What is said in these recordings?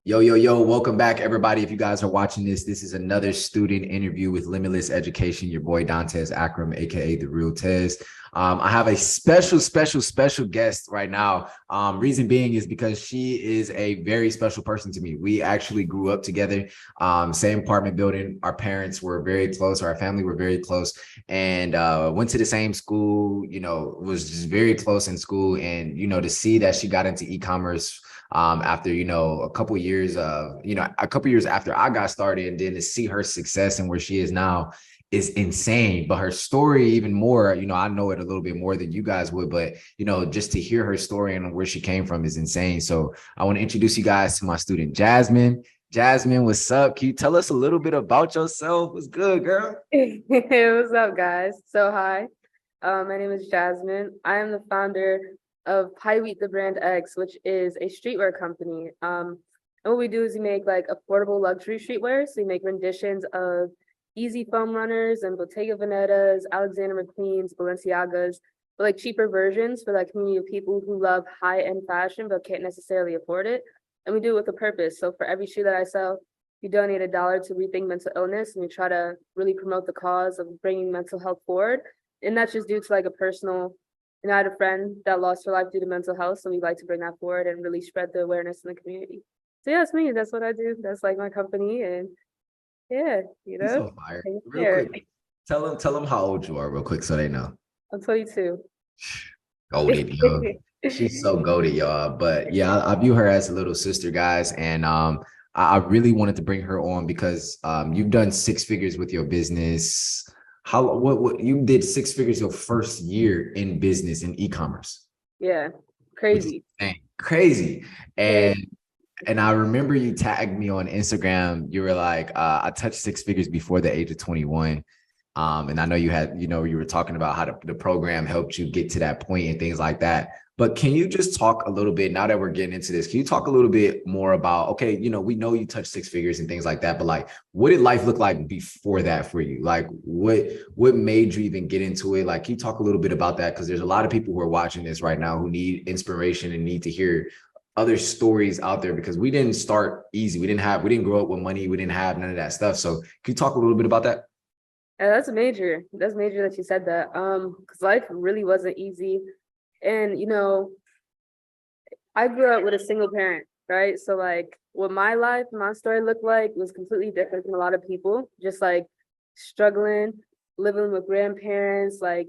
Yo, yo, yo, welcome back, everybody. If you guys are watching this is another student interview with Limitless Education, your boy Dantes Akram, aka The Real Tez. I have a special guest right now. Reason being is because she is a very special person to me. We actually grew up together, same apartment building. Our parents were very close, our family were very close, and went to the same school, was just very close in school. And, to see that she got into e-commerce after a couple years after I got started, and then to see her success and where she is now is insane. But her story even more, I know it a little bit more than you guys would, but just to hear her story and where she came from is insane. So I want to introduce you guys to my student Jasmine. Jasmine, what's up? Can you tell us a little bit about yourself? What's good, girl? What's up, guys? So, hi, my name is Jasmine. I am the founder of Pie Wheat the Brand X, which is a streetwear company. And what we do is we make like affordable luxury streetwear. So we make renditions of Easy Foam Runners and Bottega Veneta's, Alexander McQueen's, Balenciagas, but like cheaper versions for that community of people who love high-end fashion but can't necessarily afford it. And we do it with a purpose. So for every shoe that I sell, we donate $1 to Rethink Mental Illness, and we try to really promote the cause of bringing mental health forward. And that's just due to like a personal, and I had a friend that lost her life due to mental health, so we like to bring that forward and really spread the awareness in the community. So yeah, that's me. That's what I do. That's like my company, and yeah, He's so fire. Real here. quick, tell them how old you are, real quick, so they know. I'm 22. Goated, yo. She's so goated, y'all. But yeah, I view her as a little sister, guys. And I really wanted to bring her on because you've done six figures with your business. What you did six figures your first year in business in e-commerce, Yeah, which is crazy. crazy. Yeah. And I remember you tagged me on Instagram. You were like, I touched six figures before the age of 21. And I know you were talking about how the program helped you get to that point and things like that. But can you just talk a little bit, now that we're getting into this, can you talk a little bit more about, okay, we know you touched six figures and things like that, but like, what did life look like before that for you? Like, what made you even get into it? Like, can you talk a little bit about that? Because there's a lot of people who are watching this right now who need inspiration and need to hear other stories out there, because we didn't start easy. We didn't grow up with money. We didn't have none of that stuff. So can you talk a little bit about that? Yeah, that's major. That's major that you said that. Because life really wasn't easy. And I grew up with a single parent, right? So like what my story looked like was completely different from a lot of people. Just like struggling, living with grandparents, like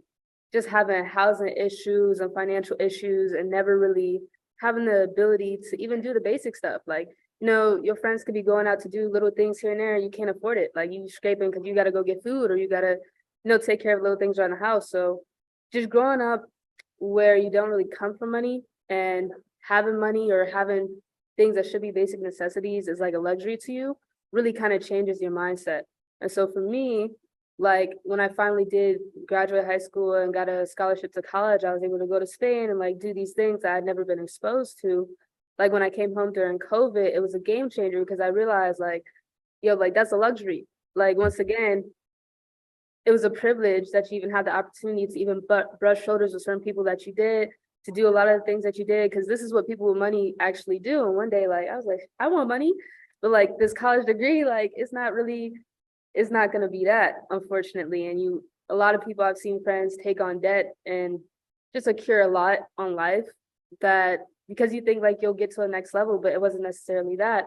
just having housing issues and financial issues and never really having the ability to even do the basic stuff. Like, your friends could be going out to do little things here and there, and you can't afford it. Like you scraping because you gotta go get food or you gotta, take care of little things around the house. So just growing up where you don't really come from money and having money or having things that should be basic necessities is like a luxury to you really kind of changes your mindset. And so for me, like when I finally did graduate high school and got a scholarship to college, I was able to go to Spain and like do these things that I'd never been exposed to. Like when I came home during COVID, it was a game changer because I realized like, like that's a luxury. Like once again, it was a privilege that you even had the opportunity to even brush shoulders with certain people that you did, to do a lot of the things that you did, because this is what people with money actually do. And one day, like I was like, I want money, but like this college degree, like it's not going to be that, unfortunately. And a lot of people I've seen friends take on debt and just accrue a lot on life, that because you think like you'll get to the next level, but it wasn't necessarily that.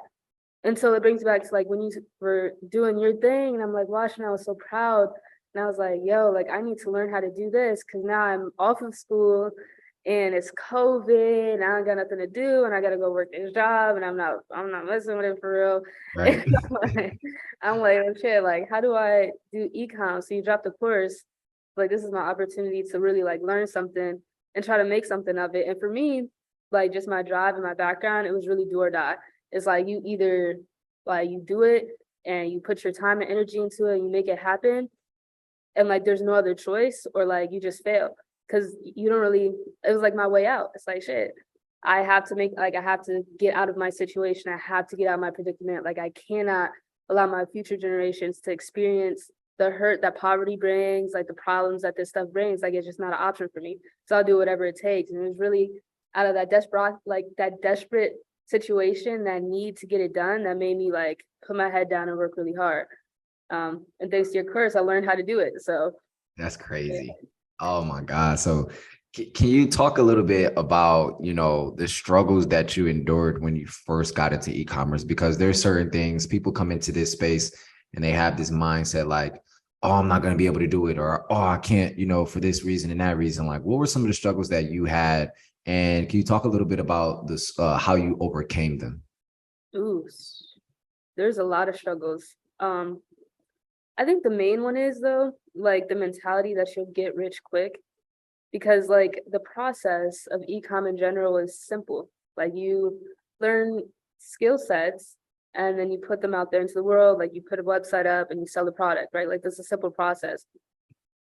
And so it brings back to like when you were doing your thing, and I'm like watching, I was so proud. And I was like, yo, like I need to learn how to do this because now I'm off of school and it's COVID and I don't got nothing to do and I gotta go work this job and I'm not messing with it for real. Right. And I'm like, oh shit, like how do I do econ? So you drop the course, like this is my opportunity to really like learn something and try to make something of it. And for me, like just my drive and my background, it was really do or die. It's like you either like you do it and you put your time and energy into it and you make it happen, and like there's no other choice, or like you just fail because you don't really, it was like my way out. It's like shit, I have to get out of my situation. I have to get out of my predicament. Like I cannot allow my future generations to experience the hurt that poverty brings, like the problems that this stuff brings. Like it's just not an option for me, so I'll do whatever it takes. And it was really out of that desperate situation that need to get it done that made me like put my head down and work really hard. And thanks to your course, I learned how to do it. So That's crazy. Oh my God. So can you talk a little bit about, the struggles that you endured when you first got into e-commerce? Because there's certain things people come into this space and they have this mindset like, oh, I'm not going to be able to do it, or oh, I can't, for this reason and that reason. Like, what were some of the struggles that you had? And can you talk a little bit about this, how you overcame them? ooh, there's a lot of struggles. I think the main one is though, like the mentality that you'll get rich quick, because like the process of e-com in general is simple. Like you learn skill sets and then you put them out there into the world, like you put a website up and you sell the product, right? Like that's a simple process,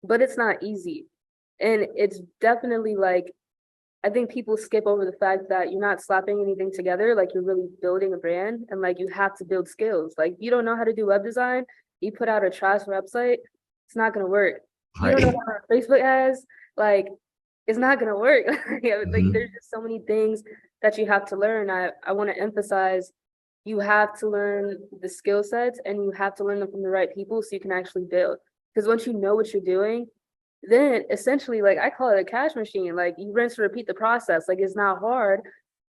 but it's not easy. And it's definitely like, I think people skip over the fact that you're not slapping anything together, like you're really building a brand and like you have to build skills. Like you don't know how to do web design, you put out a trash website, it's not gonna work. You don't know Right. what Facebook has, like it's not gonna work. Like Mhm. there's just so many things that you have to learn. I want to emphasize you have to learn the skill sets and you have to learn them from the right people so you can actually build. Because once you know what you're doing, then essentially, like I call it a cash machine. Like you rinse and repeat the process. Like it's not hard,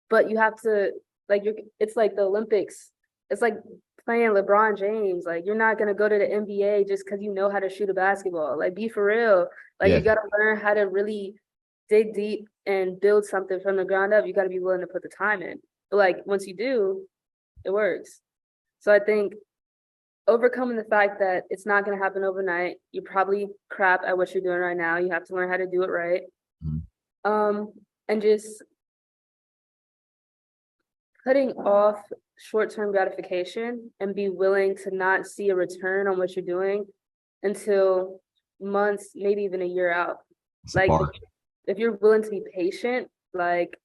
but you have to like you're it's like the Olympics. It's like playing LeBron James. Like you're not gonna go to the NBA just because you know how to shoot a basketball. Like be for real. Like Yeah. you gotta learn how to really dig deep and build something from the ground up. You gotta be willing to put the time in. But like once you do, it works. So I think overcoming the fact that it's not going to happen overnight. You're probably crap at what you're doing right now. You have to learn how to do it right. Mhm. Um, and just putting off short-term gratification and be willing to not see a return on what you're doing until months, maybe even a year out. It's a Like bar. if you're willing to be patient, like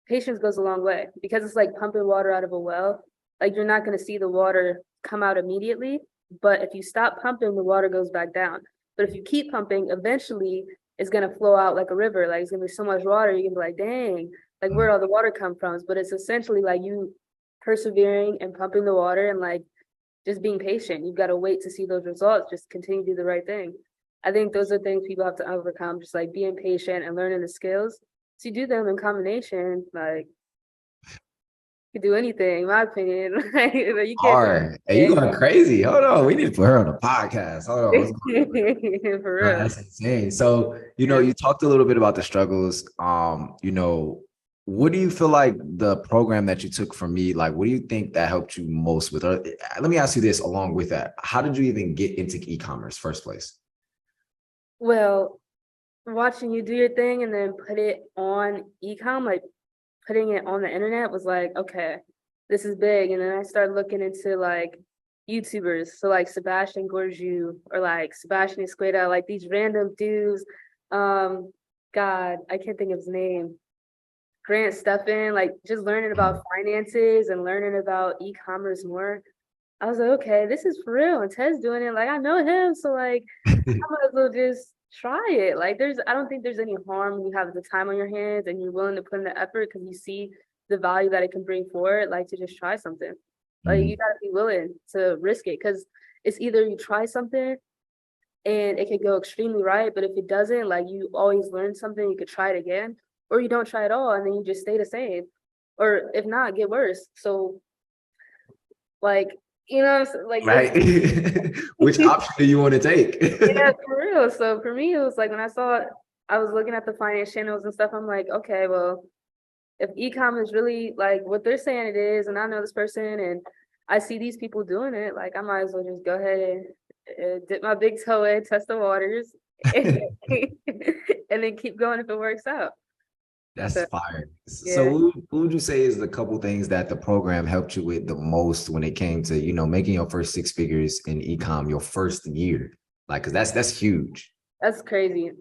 patience goes a long way because it's like pumping water out of a well. Like you're not going to see the water come out immediately, but if you stop pumping, the water goes back down. But if you keep pumping, eventually it's going to flow out like a river. Like it's going to be so much water, you can be like, dang, like where'd all the water come from? But it's essentially like you persevering and pumping the water and like just being patient. You've got to wait to see those results. Just continue to do the right thing. I think those are things people have to overcome, just like being patient and learning the skills. So you do them in combination, like you can do anything, in my opinion. Like, you can't do Hard. Hey, you anything. going crazy. Hold on. We need to put her on the podcast. Hold on. What's For No, real. that's insane. So, Yeah. you talked a little bit about the struggles. What do you feel like the program that you took from me, like, what do you think that helped you most with? Or let me ask you this along with that. How did you even get into e-commerce first place? Well, watching you do your thing and then put it on ecom, like putting it on the internet was like, okay, this is big. And then I started looking into like YouTubers. So like Sebastian Gorju or like Sebastian Esqueda, like these random dudes. Um, God, I can't think of his name. Grant Stephan, like just learning about finances and learning about e-commerce more. I was like, okay, this is for real. And Ted's doing it. Like I know him. So like I might as well just try it. Like I don't think there's any harm when you have the time on your hands and you're willing to put in the effort because you see the value that it can bring forward, like to just try something. Like Mhm. you gotta be willing to risk it because it's either you try something and it could go extremely right, but if it doesn't, like you always learn something, you could try it again, or you don't try at all and then you just stay the same. Or if not, get worse. So like, you know what I'm saying? Like Right. Which option do you want to take? yeah, for real. So for me, it was like when I was looking at the finance channels and stuff, I'm like, okay, well, if ecom is really like what they're saying it is, and I know this person and I see these people doing it, like I might as well just go ahead and dip my big toe in, test the waters, and, and then keep going if it works out. That's So fire. So yeah. what would you say is the couple things that the program helped you with the most when it came to, making your first six figures in ecom your first year? Like, cause that's huge. That's crazy.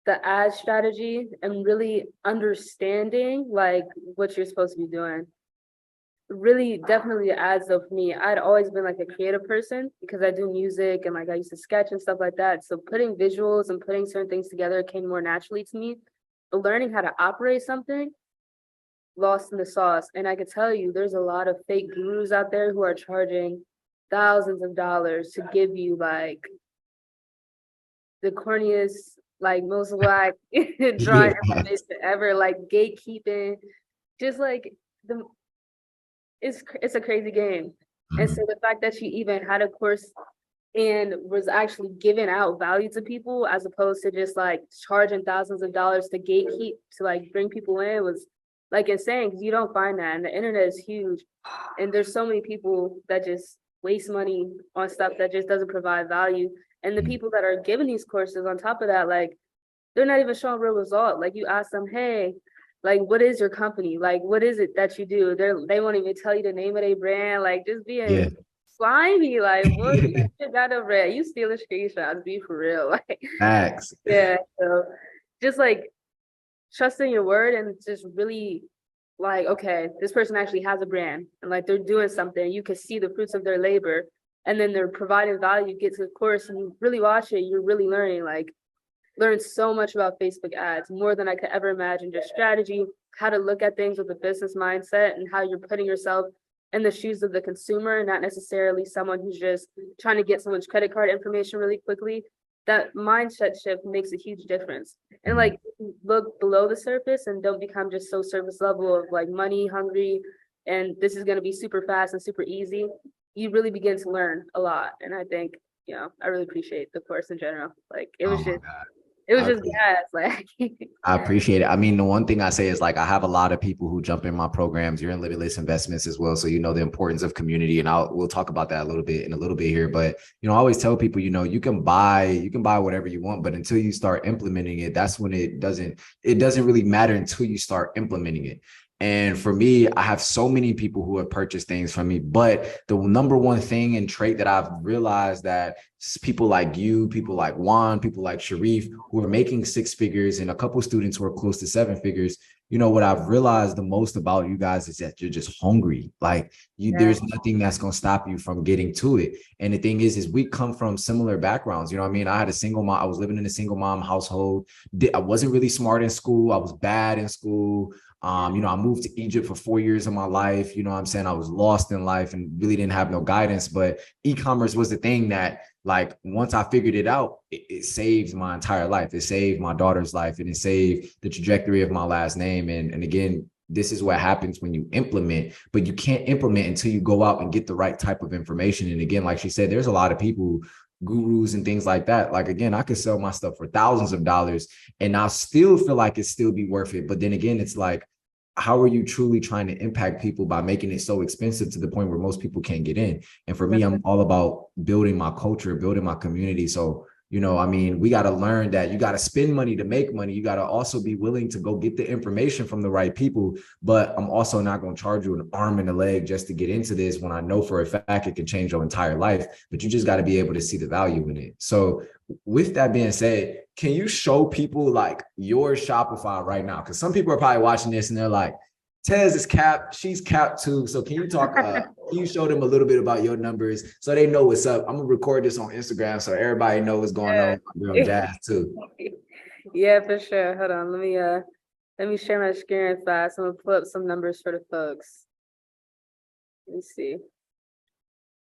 The ad strategy and really understanding like what you're supposed to be doing really definitely adds though for me. I'd always been like a creative person because I do music and like I used to sketch and stuff like that. So putting visuals and putting certain things together came more naturally to me. But learning how to operate something lost in the sauce. And I could tell you, there's a lot of fake gurus out there who are charging thousands of dollars to give you like the corniest, like most whack dry Yeah. information ever, like gatekeeping, just like the it's a crazy game. And so Mhm. the fact that she even had a course and was actually giving out value to people as opposed to just like charging thousands of dollars to gatekeep to like bring people in was like insane because you don't find that. And the internet is huge. And there's so many people that just waste money on stuff that just doesn't provide value. And the Mhm. people that are giving these courses on top of that, like they're not even showing real result. Like you ask them, hey, like what is your company? Like what is it that you do? They won't even tell you the name of their brand. Like just being Yeah. slimy. Like what you got a brand? You stealing screenshots? Be for real. Like Facts. yeah. So just like trusting your word and just really like okay, this person actually has a brand and like they're doing something. You can see the fruits of their labor, and then they're providing value. You get to the course and you really watch it. You're really learning like learned so much about Facebook ads, more than I could ever imagine. Just strategy, how to look at things with a business mindset, and how you're putting yourself in the shoes of the consumer, not necessarily someone who's just trying to get someone's credit card information really quickly. That mindset shift makes a huge difference. And Mhm. like look below the surface and don't become just so surface level of like money hungry and this is going to be super fast and super easy. You really begin to learn a lot. And I think, I really appreciate the course in general. Like Oh my God. it was I just appreciate gas, like I appreciate it. I mean, the one thing I say is like I have a lot of people who jump in my programs. You're in limitless investments as well, so you know the importance of community, and we'll talk about that a little bit in a little bit here. But I always tell people, you can buy whatever you want, but until you start implementing it, that's when it doesn't really matter until you start implementing it. And for me, I have so many people who have purchased things from me. But the number one thing and trait that I've realized that people like you, people like Juan, people like Sharif, who are making six figures, and a couple students who are close to seven figures. What I've realized the most about you guys is that you're just hungry. Like yeah, there's nothing that's gonna stop you from getting to it. And the thing is we come from similar backgrounds. You know what I mean? I had a single mom. I was living in a single mom household. I wasn't really smart in school. I was bad in school. I moved to Egypt for 4 years of my life. You know what I'm saying? I was lost in life and really didn't have no guidance. But e-commerce was the thing that, like, once I figured it out, it saved my entire life. It saved my daughter's life, and it saved the trajectory of my last name. And again, this is what happens when you implement, but you can't implement until you go out and get the right type of information. And again, like she said, there's a lot of people, gurus and things like that. Like, again, I could sell my stuff for thousands of dollars and I'll still feel like it still be worth it. But then again, it's like, how are you truly trying to impact people by making it so expensive to the point where most people can't get in? And for me, I'm all about building my culture, building my community. So, I mean, we got to learn that you got to spend money to make money. You got to also be willing to go get the information from the right people. But I'm also not going to charge you an arm and a leg just to get into this when I know for a fact it can change your entire life. But you just got to be able to see the value in it. So with that being said, can you show people like your Shopify right now? Because some people are probably watching this and they're like, Tez is capped, she's capped too. So can you talk, can you show them a little bit about your numbers so they know what's up? I'm gonna record this on Instagram so everybody knows what's going on with my girl yeah. Jazz too. Yeah, for sure. Hold on. Let me share my screen fast. I'm gonna pull up some numbers for the folks. Let me see.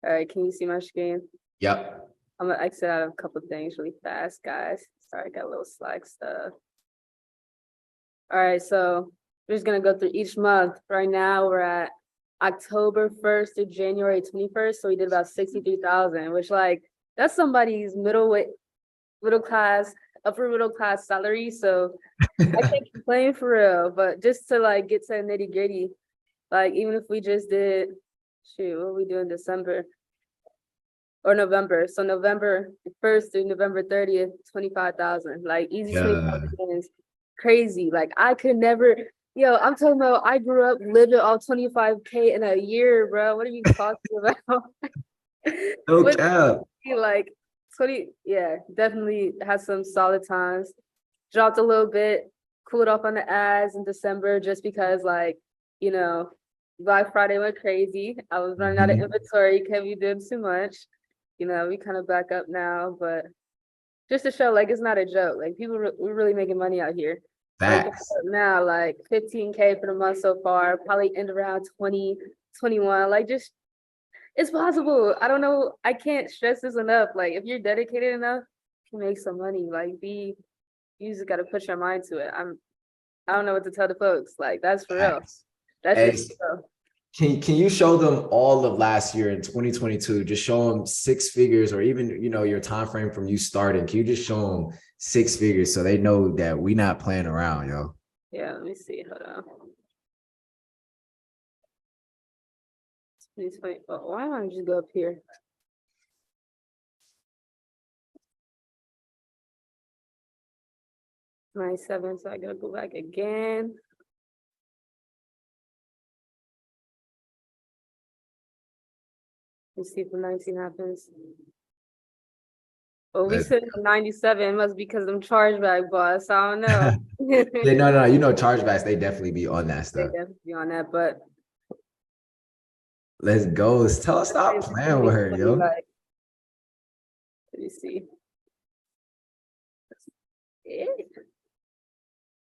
All right, can you see my screen? Yep. I'm gonna exit out of a couple of things really fast, guys. Sorry, I got a little Slack stuff. All right, so we're just gonna go through each month. Right now, we're at October 1st to January 21st. So we did about 63,000, which like that's somebody's middle class, upper middle class salary. So I can't complain for real. But just to like get to the nitty gritty, like even if we just did, shoot, what we do in December or November? So November 1st through November 30th, 25,000. Like easy Yeah. 25,000 is crazy. Like I could never. Yo, I'm talking about I grew up living on 25K in a year, bro. What are you talking about? No But cap. like 20, yeah, definitely had some solid times. Dropped a little bit, cooled off on the ads in December just because like, you know, Black Friday went crazy. I was running out of Mhm. inventory, can't be doing too much. We kind of back up now, but just to show like it's not a joke. Like we're really making money out here. Waking Facts. up now, like 15K for the month so far, probably end around 20, 21. Like just it's possible. I don't know. I can't stress this enough. Like if you're dedicated enough, you can make some money. Like you just gotta put your mind to it. I don't know what to tell the folks. Like that's for real. Facts. That's Hey, just for real. can you show them all of last year in 2022? Just show them six figures, or even your time frame from you starting. Can you just show them six figures so they know that we not playing around, yo? Yeah, let me see. Hold on. 2020. Oh, why don't I just go up here? 97, so I gotta go back again. Let's see if the 19 happens. Well, we But said 97 it must be because I'm chargeback boss. I don't know. yeah, no, chargebacks, they definitely be on that They stuff. definitely be on that, but Let's go. Tell her let's say stop it's playing with her, 2020, yo. like, let me see.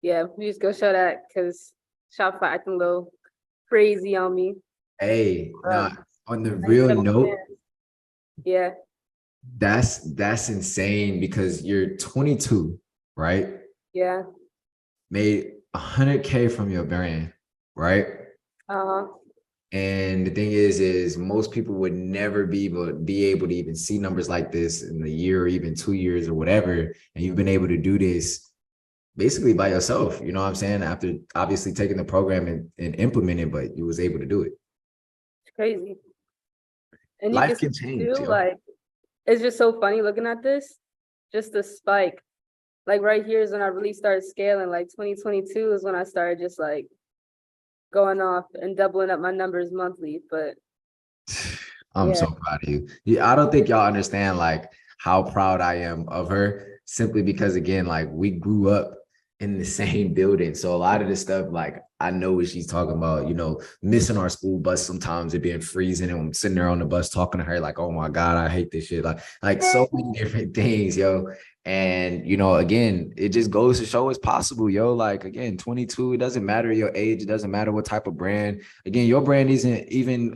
Yeah, we just go show that because Shopify acting a little crazy on me. Hey, nah, Um, on the real 97 note, cents. Yeah, that's insane because you're 22, right? yeah. Made 100K from your brand, right? Uh-huh. And the thing is most people would never be able to even see numbers like this in a year or even 2 years or whatever. And you've been able to do this basically by yourself. You know what I'm saying? After obviously taking the program and implementing, but you was able to do it. It's crazy. And you can Life see can change, too, yo. like, it's just so funny looking at this. Just the spike. Like right here is when I really started scaling. Like 2022 is when I started just like going off and doubling up my numbers monthly. But I'm yeah, so proud of you. Yeah, I don't think y'all understand like how proud I am of her simply because again, like we grew up in the same building. So a lot of this stuff, like I know what she's talking about, missing our school bus sometimes, it being freezing and I'm sitting there on the bus talking to her like, oh my God, I hate this shit. Like so many different things, yo. And again, it just goes to show it's possible, yo. Like again, 22, it doesn't matter your age, it doesn't matter what type of brand. Again, your brand isn't even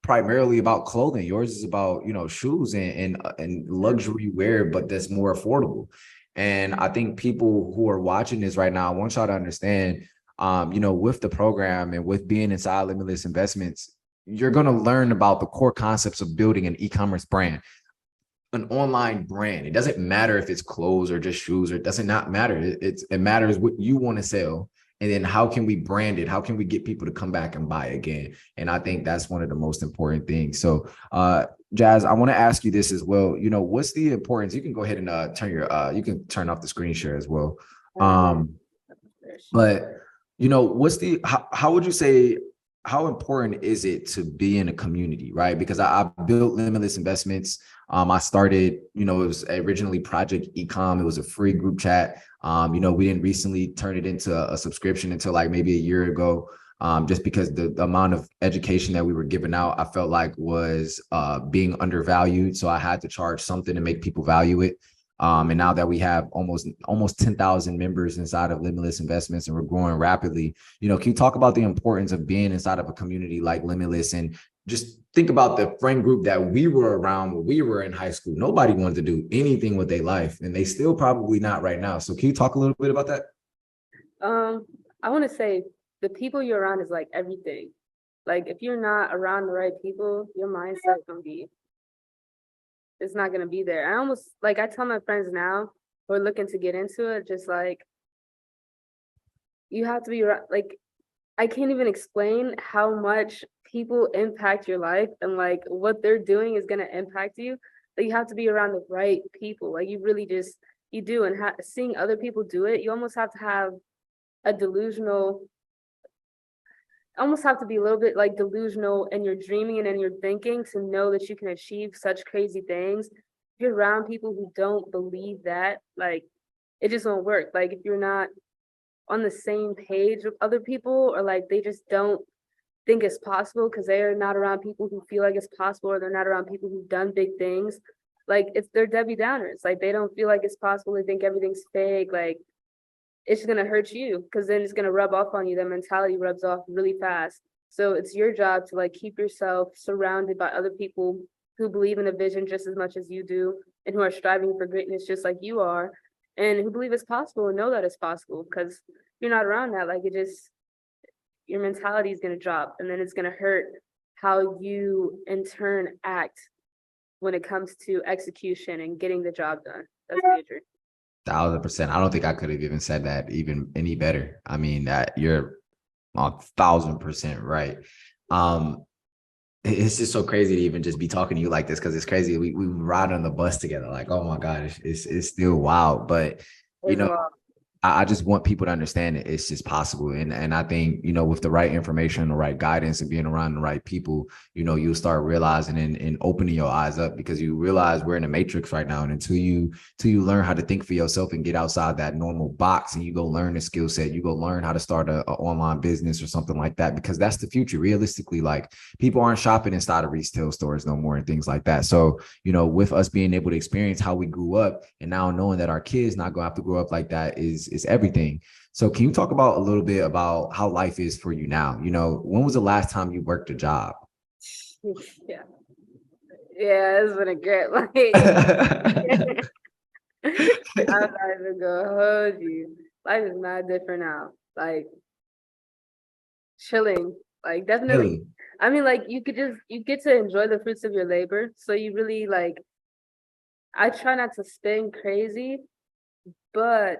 primarily about clothing. Yours is about shoes and luxury wear, but that's more affordable. And I think people who are watching this right now, I want y'all to understand, with the program and with being inside Limitless Investments, you're going to learn about the core concepts of building an e-commerce brand, an online brand. It doesn't matter if it's clothes or just shoes, or it doesn't not matter. It matters what you want to sell. And then how can we brand it? How can we get people to come back and buy again? And I think that's one of the most important things. So Jazz, I want to ask you this as well. What's the importance? You can go ahead and you can turn off the screen share as well. But how would you say, how important is it to be in a community, right? Because I built Limitless Investments. I started, it was originally Project Ecom. It was a free group chat. We didn't recently turn it into a subscription until like maybe a year ago. Just because the amount of education that we were giving out, I felt like was being undervalued. So I had to charge something to make people value it. And now that we have almost 10,000 members inside of Limitless Investments and we're growing rapidly, can you talk about the importance of being inside of a community like Limitless, and just think about the friend group that we were around when we were in high school? Nobody wanted to do anything with their life, and they still probably not right now. So can you talk a little bit about that? I want to say the people you're around is like everything. Like if you're not around the right people, your mindset gonna be it's not gonna be there. I almost like I tell my friends now who are looking to get into it, just like you have to be like I can't even explain how much people impact your life and like what they're doing is gonna impact you. Like you have to be around the right people. Like you really just you do, and seeing other people do it, you almost have to have a delusional almost have to be a little bit like delusional in your dreaming and in your thinking to know that you can achieve such crazy things. If you're around people who don't believe that, like it just won't work. Like if you're not on the same page with other people, or like they just don't think it's possible because they're not around people who feel like it's possible, or they're not around people who've done big things. Like it's they're Debbie Downers. Like they don't feel like it's possible. They think everything's fake. Like it's gonna hurt you because then it's gonna rub off on you. That mentality rubs off really fast. So it's your job to like keep yourself surrounded by other people who believe in a vision just as much as you do and who are striving for greatness just like you are and who believe it's possible and know that it's possible because you're not around that. Like it just your mentality is gonna drop and then it's gonna hurt how you in turn act when it comes to execution and getting the job done. That's major. 1,000%. I don't think I could have even said that even any better. I mean, that you're 1,000% right. It's just so crazy to even just be talking to you like this because it's crazy. We ride on the bus together. Like, oh my God, it's still wild. But you As know, well. I just want people to understand that it's just possible. And I think, with the right information, the right guidance and being around the right people, you'll start realizing and opening your eyes up because you realize we're in a matrix right now. And until you learn how to think for yourself and get outside that normal box and you go learn a skill set, you go learn how to start a online business or something like that, because that's the future. Realistically, like people aren't shopping inside of retail stores no more and things like that. So, with us being able to experience how we grew up and now knowing that our kids not going to have to grow up like that is everything. So can you talk about a little bit about how life is for you now? When was the last time you worked a job? Yeah. Yeah, it's been a great I'm not even gonna hold you. Life is not different now. Like chilling. Like definitely. Really? I mean, like you get to enjoy the fruits of your labor. So you really like I try not to spend crazy, but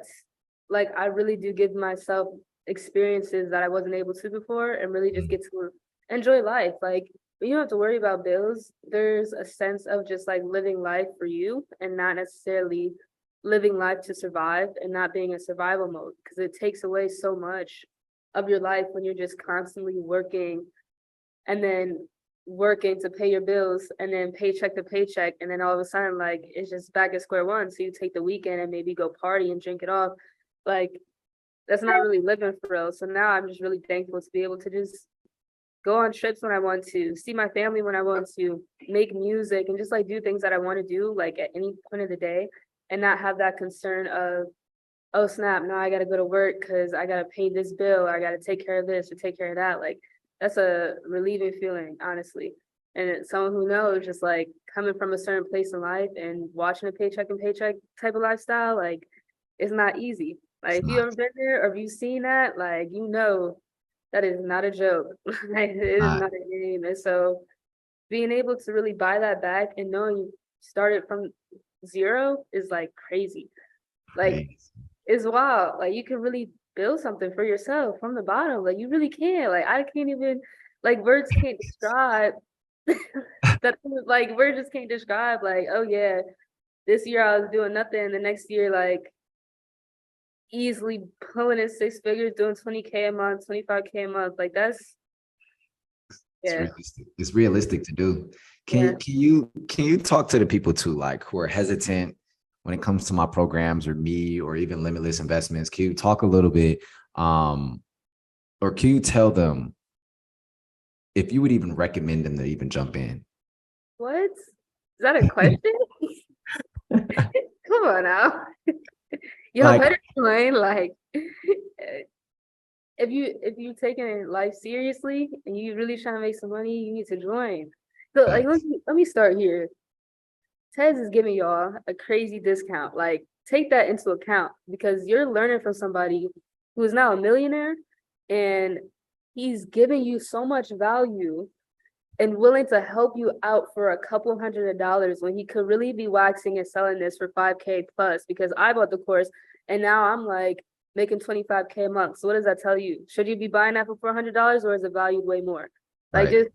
like I really do give myself experiences that I wasn't able to before and really just Mm, get to enjoy life. Like when you don't have to worry about bills, there's a sense of just like living life for you and not necessarily living life to survive and not being in survival mode because it takes away so much of your life when you're just constantly working and then working to pay your bills and then paycheck to paycheck and then all of a sudden like it's just back at square one, so you take the weekend and maybe go party and drink it off. Like that's not really living for real. So now I'm just really thankful to be able to just go on trips when I want to, see my family when I want to, make music and just like do things that I want to do like at any point of the day and not have that concern of, oh snap, now I gotta go to work because I gotta pay this bill or I gotta take care of this or take care of that. Like that's a relieving feeling, honestly. And it's someone who knows just like coming from a certain place in life and watching a paycheck and paycheck type of lifestyle, like it's not easy. Like it's if you not. ever been there or if you've seen that, like that is not a joke. Like it is Not not a game. And so being able to really buy that back and knowing you started from zero is like crazy. Like crazy. it's wild. Like you can really build something for yourself from the bottom. Like you really can. Like I can't even like words can't describe that like words just can't describe like, oh yeah, this year I was doing nothing. The next year, like easily pulling in six figures, doing 20K a month, 25K a month. Like that's It's yeah, realistic. It's realistic to do. yeah. Can you talk to the people too, like who are hesitant when it comes to my programs or me or even limitless investments? Can you talk a little bit, or can you tell them if you would even recommend them to even jump in? What? Is that a question? Come on now. Y'all Like, better explain like if you taking life seriously and you really trying to make some money, you need to join. So like facts, let me start here. Tez is giving y'all a crazy discount. Like take that into account because you're learning from somebody who is now a millionaire and he's giving you so much value and willing to help you out for a couple $100 when he could really be waxing and selling this for 5K plus because I bought the course and now I'm like making 25K a month. So what does that tell you? Should you be buying that for $400 or is it valued way more? Like right? just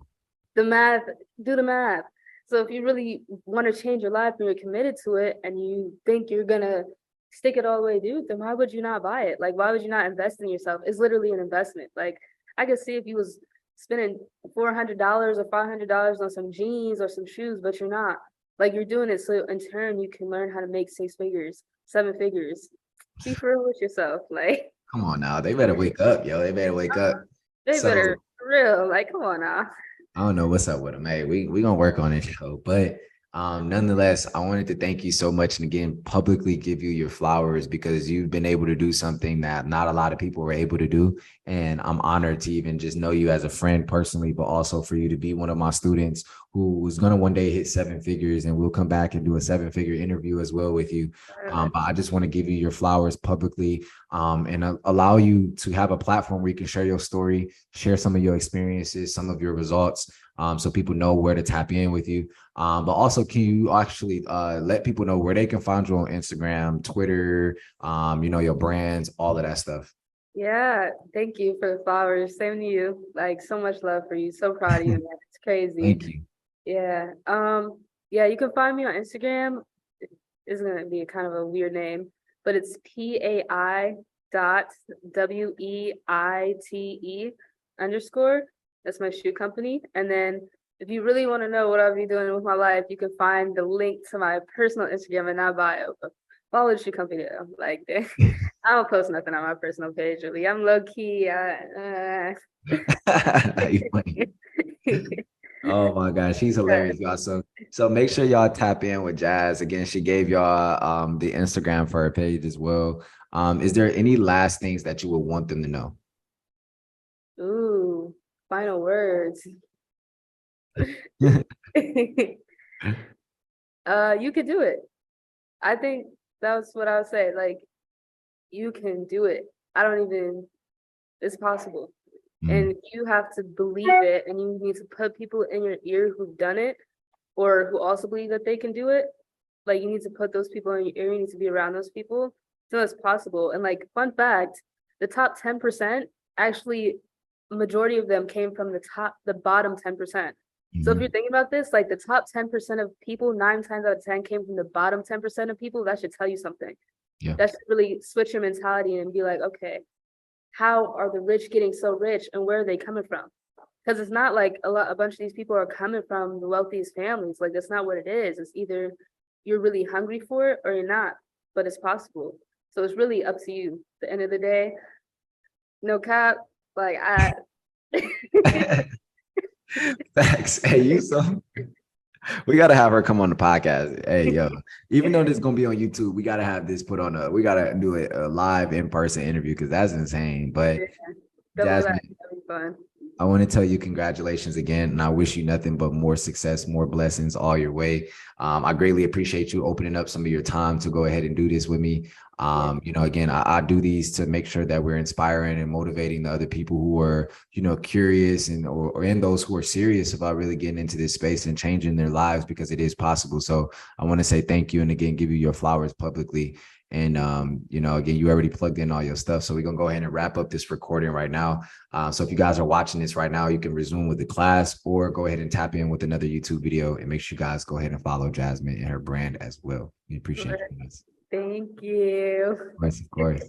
the math, do the math. So if you really want to change your life and you're committed to it and you think you're gonna stick it all the way, dude, then why would you not buy it? Like why would you not invest in yourself? It's literally an investment. Like I could see if you was spending $400 or $500 on some jeans or some shoes, but you're not. Like you're doing it so in turn you can learn how to make six figures, seven figures. Be for real with yourself. Like Come on now, they better wake up, yo. They better wake up. they better So for real. Like come on now. I don't know what's up with them. Hey, we gonna work on it, yo. But Nonetheless, I wanted to thank you so much and again publicly give you your flowers because you've been able to do something that not a lot of people were able to do. And I'm honored to even just know you as a friend personally, but also for you to be one of my students who was going to one day hit 7 figures. And we'll come back and do a 7 figure interview as well with you. But I just want to give you your flowers publicly, and allow you to have a platform where you can share your story, share some of your experiences, some of your results, so people know where to tap in with you. But also, can you actually let people know where they can find you on Instagram, Twitter, your brands, all of that stuff? Yeah, thank you for the flowers. Same to you. Like so much love for you. So proud of you, man. It's crazy. Thank you. Yeah. Yeah, you can find me on Instagram. It's gonna be a kind of a weird name, but it's PAI.WEITE_. That's my shoe company. And then if you really want to know what I'll be doing with my life, you can find the link to my personal Instagram in that bio. But follow the shoe company though. Like I don't post nothing on my personal page really. I'm low key. You funny. Oh my gosh, she's hilarious, y'all. So make sure y'all tap in with Jazz. Again, she gave y'all the Instagram for her page as well. Is there any last things that you would want them to know? Ooh, final words. You could do it. I think that's what I would say. Like, you can do it. I don't even, it's possible. Mm, And you have to believe it, and you need to put people in your ear who've done it or who also believe that they can do it. Like, you need to put those people in your ear, you need to be around those people so it's possible. And like, fun fact, the top 10%, actually, majority of them came from the bottom 10%. So if you're mhm. thinking about this, like the top 10% of people, 9 times out of 10 came from the bottom 10% of people, that should tell you something. Yeah. That should really switch your mentality and be like, okay, how are the rich getting so rich and where are they coming from? Because it's not like a bunch of these people are coming from the wealthiest families. Like that's not what it is. It's either you're really hungry for it or you're not, but it's possible. So it's really up to you. At the end of the day, no cap. Like I Facts. Hey, we gotta have her come on the podcast. Hey, yo, even though this is gonna be on YouTube, we gotta have this put on we gotta do a live in-person interview because that's insane. But double that. Jasmine, That'd be fun. I want to tell you congratulations again, and I wish you nothing but more success, more blessings all your way. I greatly appreciate you opening up some of your time to go ahead and do this with me. Yeah. Again, I do these to make sure that we're inspiring and motivating the other people who are, curious and or in those who are serious about really getting into this space and changing their lives because it is possible. So I want to say thank you and again give you your flowers publicly. And again, you already plugged in all your stuff. So we're gonna go ahead and wrap up this recording right now. So if you guys are watching this right now, you can resume with the class or go ahead and tap in with another YouTube video and make sure you guys go ahead and follow Jasmine and her brand as well. We appreciate you guys. Thank you. Of course, of course.